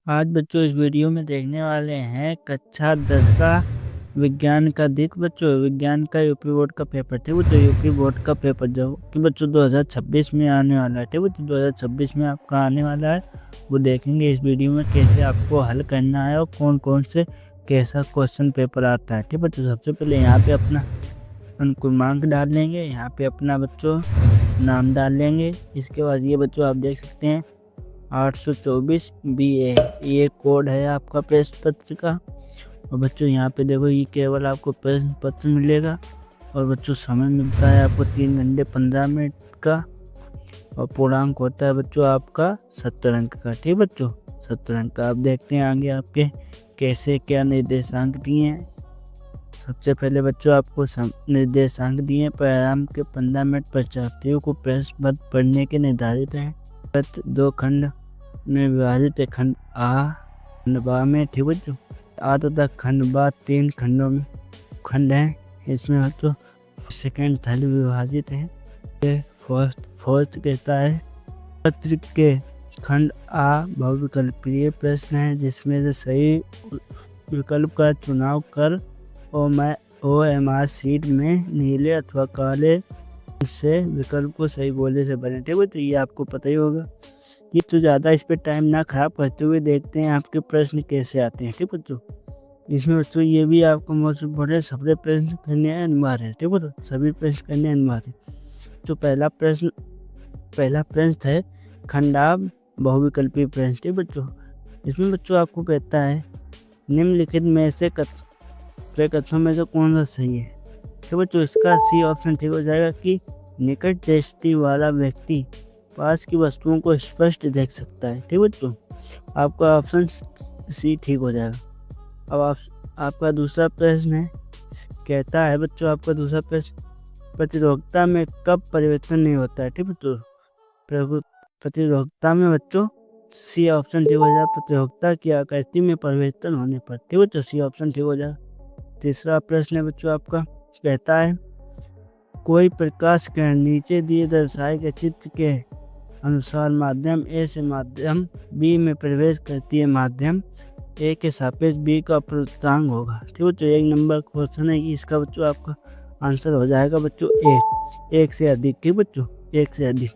आज बच्चों इस वीडियो में देखने वाले हैं कक्षा 10 का विज्ञान का दिख बच्चों विज्ञान का यूपी बोर्ड का पेपर ठीक बच्चों यूपी बोर्ड का पेपर जो कि बच्चों 2026 में आने वाला है ठीक बच्चों 2026 में आपका आने वाला है। वो देखेंगे इस वीडियो में कैसे आपको हल करना है और कौन कौन से कैसा क्वेश्चन पेपर आता है ठीक बच्चों। सबसे पहले यहाँ पे अपना क्रमांक डाल लेंगे, यहाँ पे अपना बच्चों नाम डाल लेंगे। इसके बाद ये बच्चों आप देख सकते हैं 824 BA ये कोड है आपका प्रश्न पत्र का। और बच्चों यहाँ पे देखो ये केवल आपको प्रश्न पत्र मिलेगा और बच्चों समय मिलता है आपको 3 घंटे 15 मिनट का। और पूर्णांक होता है बच्चों आपका 70 अंक का ठीक बच्चों 70 अंक का। आप देखते हैं आगे आपके कैसे क्या निर्देशांक दिए हैं। सबसे पहले बच्चों आपको निर्देशांक दिए परिणाम के 15 मिनट परीक्षार्थियों को प्रश्न पत्र पढ़ने के निर्धारित हैं। दो खंड में विभाजित है, खंड आ खंड बा में ठीक बच्चों। आ तथा खंड बा 3 खंडों में खंड हैं। इसमें बच्चों सेकंड थर्ड विभाजित है। फोर्थ कहता है पत्र के खंड आ बहुविकल्पीय प्रश्न है जिसमें से सही विकल्प का चुनाव कर OMR शीट में नीले अथवा काले से विकल्प को सही बोले से बने ठीक है। तो ये आपको पता ही होगा। ये तो ज़्यादा इस पे टाइम ना खराब करते हुए देखते हैं आपके प्रश्न कैसे आते हैं ठीक बच्चों। इसमें बच्चों ये भी आपको मोस्ट इम्पोर्टेंट सभी प्रश्न करने अनिवार्य है ठीक बच्चों, सभी प्रश्न करने अनिवार्य। जो पहला प्रश्न है खंडाब बहुविकल्पीय प्रश्न ठीक बच्चों। इसमें बच्चों आपको कहता है निम्नलिखित में से कथनों में से कौन सा सही है ठीक बच्चों। इसका सी ऑप्शन ठीक हो जाएगा कि निकट दृष्टि वाला व्यक्ति पास की वस्तुओं को स्पष्ट देख सकता है ठीक बच्चों। आपका ऑप्शन सी ठीक हो जाएगा। अब आपका दूसरा प्रश्न है कहता है बच्चों आपका दूसरा प्रश्न प्रतिरोधकता में कब परिवर्तन नहीं होता है ठीक बच्चों। प्रतिरोधकता में बच्चों सी ऑप्शन ठीक हो जाएगा। प्रतिरोधकता की आकृति में परिवर्तन होने पर ठीक बच्चों सी ऑप्शन ठीक हो जाएगा। तीसरा प्रश्न है बच्चों आपका कहता है कोई प्रकाश किरण नीचे दिए दर्शाए गए चित्र के अनुसार माध्यम ए से माध्यम बी में प्रवेश करती है, माध्यम ए के सापेक्ष बी का अपवर्तनांक होगा ठीक बच्चों। 1 नंबर क्वेश्चन है कि इसका बच्चों आपका आंसर हो जाएगा बच्चों एक से अधिक ठीक बच्चों, एक से अधिक।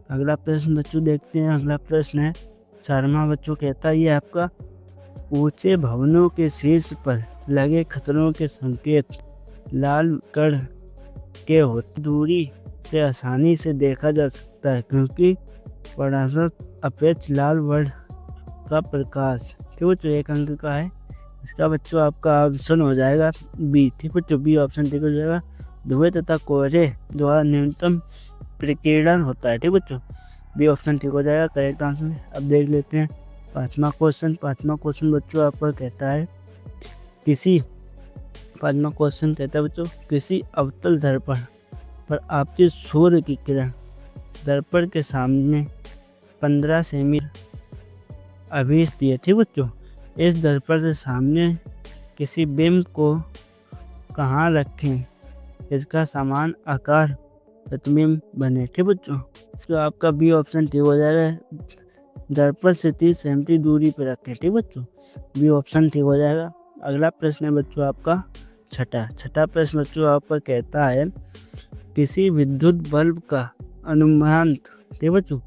अगला प्रश्न बच्चों देखते हैं। अगला प्रश्न है 4वां बच्चों कहता है ये आपका ऊंचे भवनों के शीर्ष पर लगे खतरों के संकेत लाल कण के होते दूरी से आसानी से देखा जा सकता है क्योंकि परावर्तक अपेक्ष लाल वर्ण का प्रकाश ठीक बच्चों 1 अंक का है। इसका बच्चों आपका ऑप्शन हो जाएगा बी ठीक बच्चों, बी ऑप्शन ठीक हो जाएगा। धुएं तथा कोहरे द्वारा न्यूनतम प्रकीर्णन होता है ठीक बच्चों, बी ऑप्शन ठीक हो जाएगा करेक्ट आंसर। अब देख लेते हैं 5वां क्वेश्चन बच्चों आपका कहता है पाँचवा क्वेश्चन कहता है बच्चों किसी अवतल दर्पण पर आपकी सूर्य की किरण दर्पण के सामने 15 सेमी अभिष्ट दिए ठीक बच्चों। इस दर्पण से सामने किसी बिंब को कहाँ रखें इसका समान आकार प्रतिबिंब बने ठीक बच्चों। तो आपका बी ऑप्शन ठीक हो जाएगा। दर्पण से 30 सेंटी दूरी पर रखें ठीक बच्चों, बी ऑप्शन ठीक हो जाएगा। अगला प्रश्न है बच्चों आपका छठा प्रश्न बच्चों आपका कहता है किसी विद्युत बल्ब का अनुमान ठीक बच्चों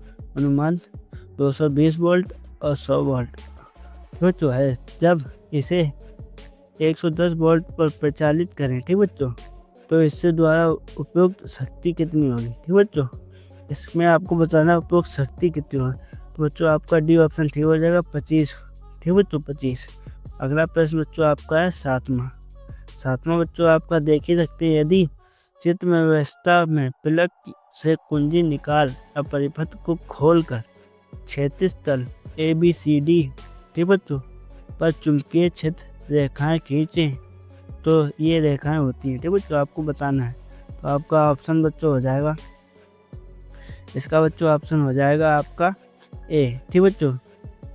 220 वोल्ट और 100 वोल्ट ठीक बच्चों है जब इसे 110 वोल्ट पर प्रचालित करें ठीक बच्चों तो इससे द्वारा उपयुक्त शक्ति कितनी होगी ठीक बच्चों। इसमें आपको बताना उपयुक्त शक्ति कितनी होगी तो बच्चों आपका डी ऑप्शन ठीक हो जाएगा 25 ठीक बच्चों 25। अगला प्रश्न बच्चों आपका है 7वां बच्चों आपका देख ही सकते हैं यदि चित्र में व्यवस्था में प्लग से कुंजी निकाल या परिपथ को खोलकर क्षैतिज तल ABCD ठीक बच्चों पर चुंबकीय क्षेत्र रेखाएं खींचें तो ये रेखाएं होती हैं ठीक बच्चों, आपको बताना है। तो आपका ऑप्शन बच्चों हो जाएगा इसका बच्चों ऑप्शन हो जाएगा आपका ए ठीक बच्चों,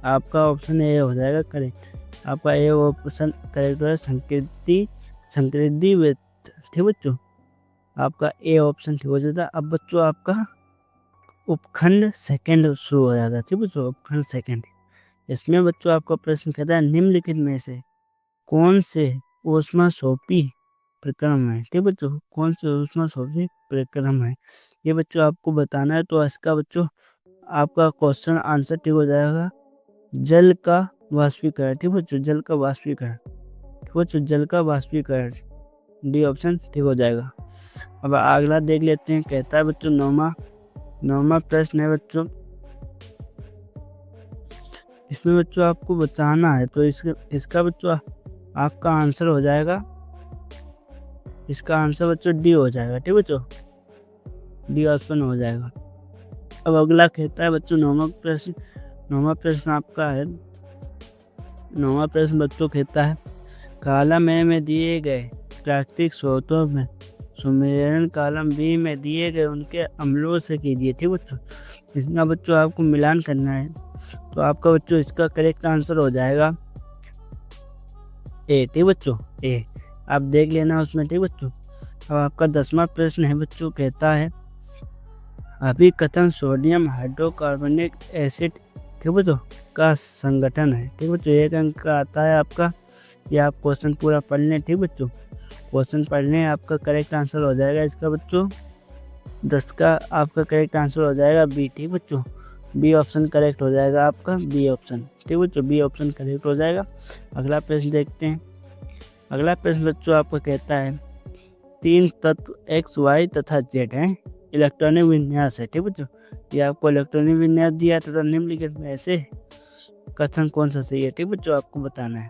आपका ऑप्शन ए हो जाएगा करेक्ट। आपका ए ऑप्शन करेक्ट है संकृति वृत्त ठीक बच्चों, आपका ए ऑप्शन ठीक हो जाता है। अब बच्चों आपका उपखंड सेकंड शुरू हो जाता है ठीक बच्चों, उपखंड सेकंड इसमें बच्चों आपका प्रश्न कहता है निम्नलिखित में से कौन से ऊष्माशोपी प्रक्रम है। ठीक बच्चों, कौन से ऊष्माशोपी प्रक्रम है ये बच्चों आपको बताना है। तो इसका बच्चों आपका क्वेश्चन आंसर ठीक हो जाएगा जल का वाष्पीकरण। ठीक बच्चों, जल का वाष्पीकरण। ठीक बच्चों, जल का वाष्पीकरण, डी ऑप्शन ठीक हो जाएगा। अब अगला देख लेते हैं। कहता है बच्चों नौवां प्रश्न है बच्चों, इसमें बच्चों आपको बताना है। तो इसका बच्चों आपका आंसर हो जाएगा, इसका आंसर बच्चों डी हो जाएगा। ठीक बच्चों, डी ऑप्शन हो जाएगा। अब अगला कहता है बच्चों नौवां प्रश्न आपका है। नौवां प्रश्न बच्चों कहता है कॉलम ए में दिए गए प्राकृतिक स्रोतों में सुमेलन कॉलम बी में दिए गए उनके अम्लों से कीजिए। ठीक बच्चों, इसमें बच्चों आपको मिलान करना है। तो आपका बच्चों इसका करेक्ट आंसर हो जाएगा ए। ठीक बच्चों, ए आप देख लेना उसमें। ठीक बच्चों, अब आपका 10वां प्रश्न है बच्चों, कहता है अभिकथन सोडियम हाइड्रोकार्बोनिक एसिड ठीक बच्चों का संगठन है। ठीक बच्चों, 1 अंक का आता है आपका। ये आप क्वेश्चन पूरा पढ़ लें। ठीक बच्चों, क्वेश्चन पढ़ लें, आपका करेक्ट आंसर हो जाएगा इसका बच्चों 10 का आपका करेक्ट आंसर हो जाएगा बी। ठीक बच्चों, बी ऑप्शन करेक्ट हो जाएगा आपका, बी ऑप्शन। ठीक बच्चों, बी ऑप्शन करेक्ट हो जाएगा। अगला प्रश्न देखते हैं। अगला प्रश्न बच्चों आपका कहता है 3 तत्व एक्स वाई तथा जेड हैं, इलेक्ट्रॉनिक विन्यास है। ठीक बच्चों, ये आपको इलेक्ट्रॉनिक विन्यास दिया तथा निम्नलिखित में से कथन कौन सा सही है। ठीक बच्चों, आपको बताना है।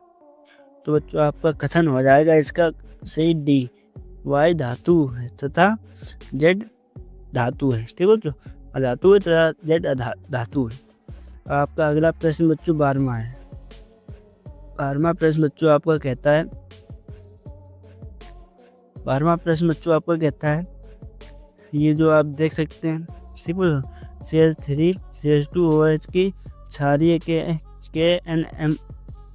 तो बच्चों आपका कथन हो जाएगा इसका सही डी, वाई धातु है तथा जेड धातु है। ठीक बच्चों, अधातु है तथा जेड धातु है। आपका अगला प्रश्न बच्चों 12वां है। 12वां प्रश्न बच्चों आपका कहता है 12वां प्रश्न बच्चों आपका कहता है ये जो आप देख सकते हैं CH3 CH2OH की क्षारीय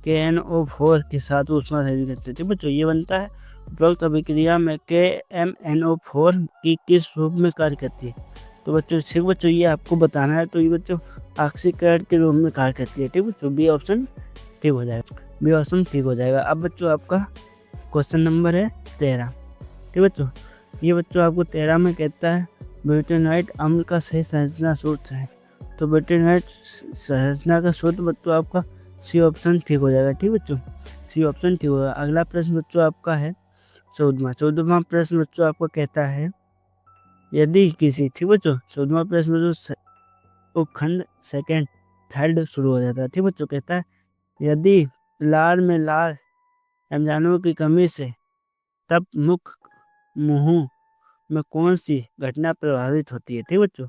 KNO4 के साथ ऊष्मा सहयोग करते हैं। ठीक बच्चों, ये बनता है उपरोक्त अभिक्रिया में KMNO4 की किस रूप में कार्य करती है। तो बच्चों ये आपको बताना है। तो ये बच्चों ऑक्सीकरण के रूप में कार्य करती है। ठीक बच्चों, बी ऑप्शन ठीक हो जाएगा, बी ऑप्शन ठीक हो जाएगा। अब बच्चों आपका क्वेश्चन नंबर है 13। ठीक बच्चों, ये बच्चों आपको 13 में कहता है ब्यूटेनॉइड अम्ल का सही संरचना सूत्र है। तो ब्यूटेनॉइड संरचना का सूत्र बच्चों आपका सी ऑप्शन ठीक हो जाएगा। ठीक बच्चों, सी ऑप्शन ठीक होगा। अगला प्रश्न बच्चों आपका है 14वां प्रश्न बच्चों आपको कहता है यदि किसी, ठीक बच्चों 14वां प्रश्न बच्चों उपखंड सेकेंड थर्ड शुरू हो जाता है। ठीक बच्चों, कहता है यदि लार में लार एंजाइमों की कमी से तब मुंह में कौन सी घटना प्रभावित होती है। ठीक बच्चों,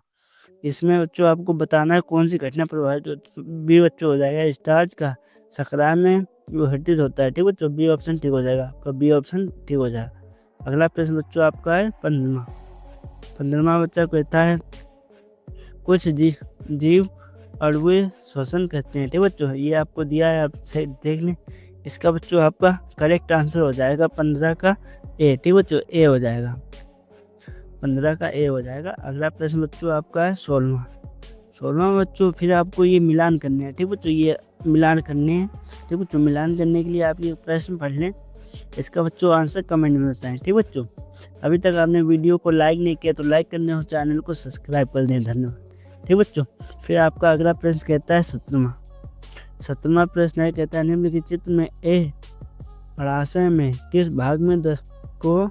इसमें बच्चों आपको बताना है कौन सी घटना प्रभावित होती है। बी बच्चों हो जाएगा स्टार्च का सक्राय में विघटित होता है। ठीक बच्चों, बी ऑप्शन ठीक हो जाएगा आपका, बी ऑप्शन ठीक हो जाएगा। अगला प्रश्न बच्चों आपका है 15वां बच्चा कहता है कुछ जीव अणुवीय श्वसन करते हैं। ठीक बच्चों, ये आपको दिया है, आप सही देख लें। इसका बच्चों आपका करेक्ट आंसर हो जाएगा 15 का ए। ठीक बच्चों, ए हो जाएगा, 15 का ए हो जाएगा। अगला प्रश्न बच्चों आपका है 16वां बच्चों, फिर आपको ये मिलान करने हैं। ठीक बच्चों, ये मिलान करने हैं। ठीक बच्चों, मिलान करने के लिए आप ये प्रश्न पढ़ लें, इसका बच्चों आंसर कमेंट में बताएं। ठीक बच्चों, अभी तक आपने वीडियो को लाइक नहीं किया तो लाइक करने और चैनल को सब्सक्राइब कर दें, धन्यवाद। ठीक बच्चों, फिर आपका अगला प्रश्न कहता है 17वां प्रश्न है, कहता है निम्नलिखित चित्र में ए पराशय में किस भाग में को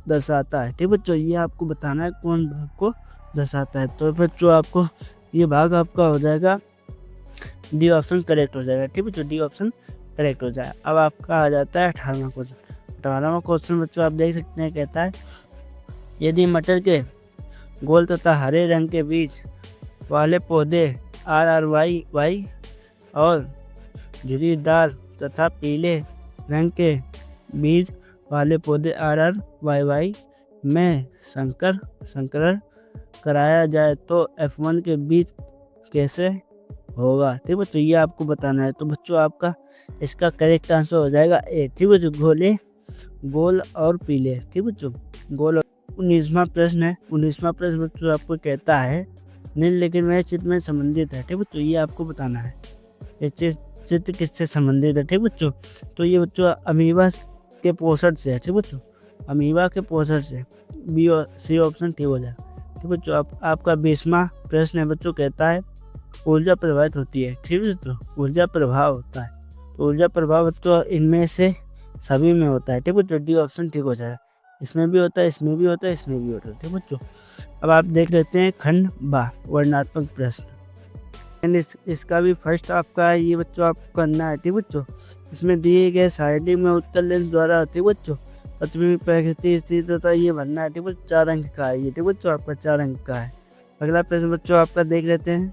दर्शाता है। ठीक बच्चों, ये आपको बताना है कौन भाग को दर्शाता है। तो बच्चों आपको ये भाग आपका हो जाएगा डी ऑप्शन करेक्ट हो जाएगा। ठीक बच्चों, डी ऑप्शन करेक्ट हो जाएगा। अब आपका आ जाता है 18वां क्वेश्चन। 18वां क्वेश्चन बच्चों आप देख सकते हैं, कहता है यदि मटर के गोल तथा हरे रंग के बीज वाले पौधे RRYY और झुर्रीदार तथा पीले रंग के बीज वाले पौधे RRYY में संकरण कराया जाए तो F1 के बीज कैसे होगा। ठीक बच्चों, ये आपको बताना है। तो बच्चों आपका इसका करेक्ट आंसर हो जाएगा ए। ठीक बच्चों, गोल और पीले। ठीक बच्चों, गोल। 19वां प्रश्न है। 19वां प्रश्न बच्चों आपको कहता है निम्नलिखित में चित्र में संबंधित है। ठीक बच्चों, ये आपको बताना है। ये चित्र किससे संबंधित है? ठीक बच्चों, तो ये बच्चों अमीबा के पोषण से है। ठीक बच्चों, अमीबा के पोषण से। बी और सी ऑप्शन ठीक हो जाएगा। ठीक बच्चों, आपका 20वां प्रश्न है बच्चों, कहता है ऊर्जा प्रभावित होती है। ठीक बच्चों, ऊर्जा प्रभाव होता है, तो ऊर्जा प्रभाव बच्चों इनमें से सभी में होता है। ठीक बच्चों, डी ऑप्शन ठीक हो जाएगा। इसमें भी होता है, इसमें भी होता है, इसमें भी होता है। ठीक बच्चों, अब आप देख लेते हैं खंड बा, वर्णनात्मक प्रश्न। एंड इसका भी फर्स्ट आपका है, ये बच्चों आपको करना है। ठीक बच्चों, इसमें दिए गए साइडिंग में उत्तर लेंस द्वारा, ठीक बच्चों, पश्चिमी प्रकृति स्थित होता है, ये बनना है। ठीक बच्चों, 4 अंक का है ये। ठीक बच्चों, आपका 4 अंक का है। अगला प्रश्न बच्चों आपका देख लेते हैं।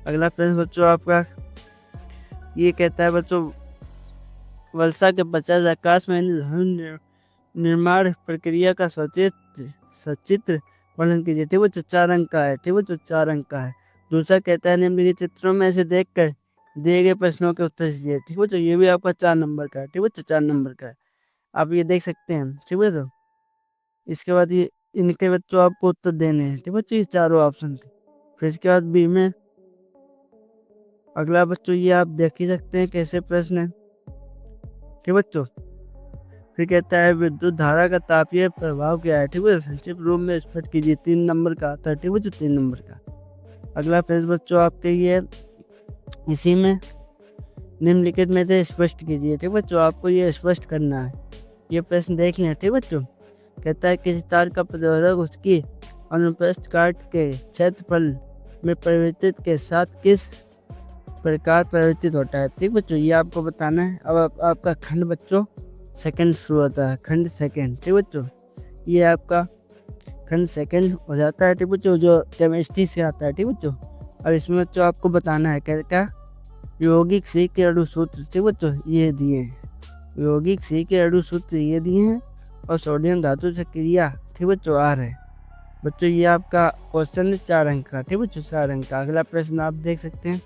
अगला प्रश्न बच्चों आपका ये कहता है बच्चों, वर्षा के पश्चात आकाश में निर्माण प्रक्रिया का सचित्र वर्णन कीजिए। ठीक बच्चों, 4 अंक का है। ठीक बच्चों, 4 अंक का है। दूसरा कहता है निम्नलिखित चित्रों में से देखकर दिए गए प्रश्नों के उत्तर दीजिए। ठीक बच्चों, ये भी आपका 4 नंबर का है। ठीक बच्चों, 4 नंबर का है, आप ये देख सकते हैं। ठीक बच्चों, इसके बाद ये इनके बच्चों आपको उत्तर देने हैं। ठीक बच्चों, ये चारों ऑप्शन थे। फिर इसके बाद बी में अगला बच्चों ये आप देख ही सकते हैं कैसे प्रश्न है। ठीक बच्चों, फिर कहता है विद्युत धारा का तापीय प्रभाव क्या है। ठीक है, संक्षिप्त रूप में स्पष्ट कीजिए। 3 नंबर का आता है। ठीक बच्चों, 3 नंबर का। अगला प्रश्न बच्चों आपके ये इसी में निम्नलिखित में से स्पष्ट कीजिए। ठीक बच्चों, आपको ये स्पष्ट करना है। ये प्रश्न देख लें। ठीक बच्चों, कहता है किसी तार का प्रतिरोधक उसकी अनुप्रस्थ काट के क्षेत्रफल में परिवर्तित के साथ किस प्रकार परिवर्तित होता है। ठीक बच्चों, ये आपको बताना है। अब आपका खंड बच्चों सेकंड शुरू होता है, खंड सेकंड। ठीक बच्चों, ये आपका खंड सेकंड हो जाता है। ठीक बच्चों, जो केमिस्ट्री से आता है। ठीक बच्चों, और इसमें बच्चों आपको बताना है क्या यौगिक सी के अणुसूत्र। ठीक बच्चों, ये दिए हैं, यौगिक सी के अणुसूत्र ये दिए हैं, और सोडियम धातु से क्रिया। ठीक बच्चों, आ रहे बच्चों, ये आपका क्वेश्चन है 4 अंक का। ठीक बच्चों, 4 अंक का। अगला प्रश्न आप देख सकते हैं।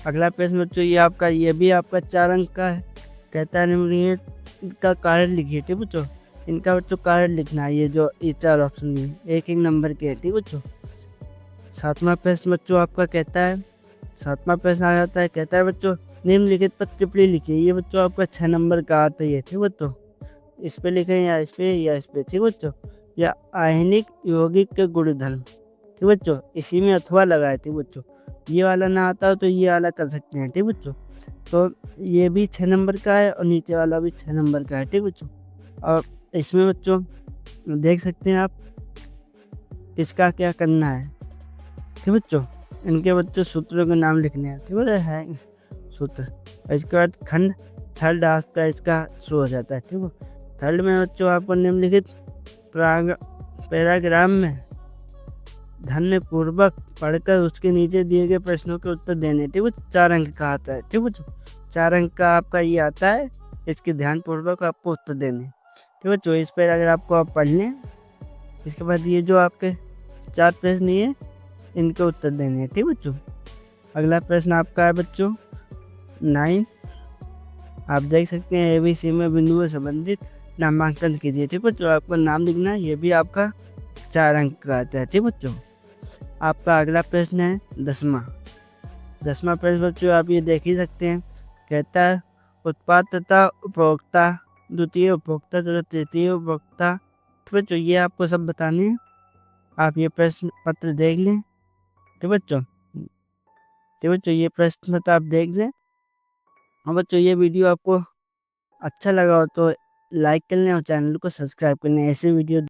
अगला प्रश्न बच्चों ये आपका, ये भी आपका 4 अंक का है। कहता है निम्नलिखित का कारण लिखिए। ठीक बच्चों, इनका बच्चों कारण लिखना है। ये जो ये 4 ऑप्शन दिए, एक नंबर के। ठीक बच्चों, 7वां प्रश्न बच्चों आपका कहता है, 7वां प्रश्न आ जाता है, कहता है बच्चों निम्नलिखित पर टिप्पणी लिखिए। ये बच्चों आपका 6 नंबर का आता है। ठीक बच्चों, इस पे लिखें या इस पे या इस पे। ठीक बच्चों, या आयनिक यौगिक के गुणधर्म। ठीक बच्चों, इसी में अथवा लगाए। ठीक बच्चों, ये वाला ना आता हो तो ये वाला कर सकते हैं। ठीक बच्चों, तो ये भी 6 नंबर का है और नीचे वाला भी 6 नंबर का है। ठीक बच्चों, और इसमें बच्चों देख सकते हैं आप किसका क्या करना है। ठीक बच्चों, इनके बच्चों सूत्रों के नाम लिखने हैं। ठीक है सूत्र। इसके बाद खंड थर्ड आपका इसका शुरू हो जाता है। ठीक है, थर्ड में बच्चों आपको निम्नलिखित पैराग्राम में धन्य पूर्वक पढ़कर उसके नीचे दिए गए प्रश्नों के उत्तर देने। ठीक है, 4 अंक का आता है। ठीक बच्चों, 4 अंक का आपका ये आता है, इसके ध्यान पूर्वक आपको उत्तर देने। ठीक बच्चों, इस पर अगर आपको आप पढ़ लें, इसके बाद ये जो आपके 4 प्रश्न ये इनके उत्तर देने हैं। ठीक बच्चों, अगला प्रश्न आपका है बच्चों 9। आप देख सकते हैं ABC में बिंदुओं से संबंधित नामांकन कीजिए। ठीक बच्चों, आपका नाम लिखना है, ये भी आपका 4 अंक का आता है। ठीक बच्चों, आपका अगला प्रश्न है 10वां प्रश्न बच्चों आप ये देख ही सकते हैं। कहता है उत्पाद तथा उपभोक्ता, द्वितीय उपभोक्ता तथा तृतीय उपभोक्ता। ठीक बच्चों, ये आपको सब बताने हैं। आप ये प्रश्न पत्र देख लें। ठीक बच्चों, ये प्रश्न पत्र आप देख लें। और बच्चों ये वीडियो आपको अच्छा लगा हो तो लाइक कर लें और चैनल को सब्सक्राइब कर लें। ऐसे वीडियो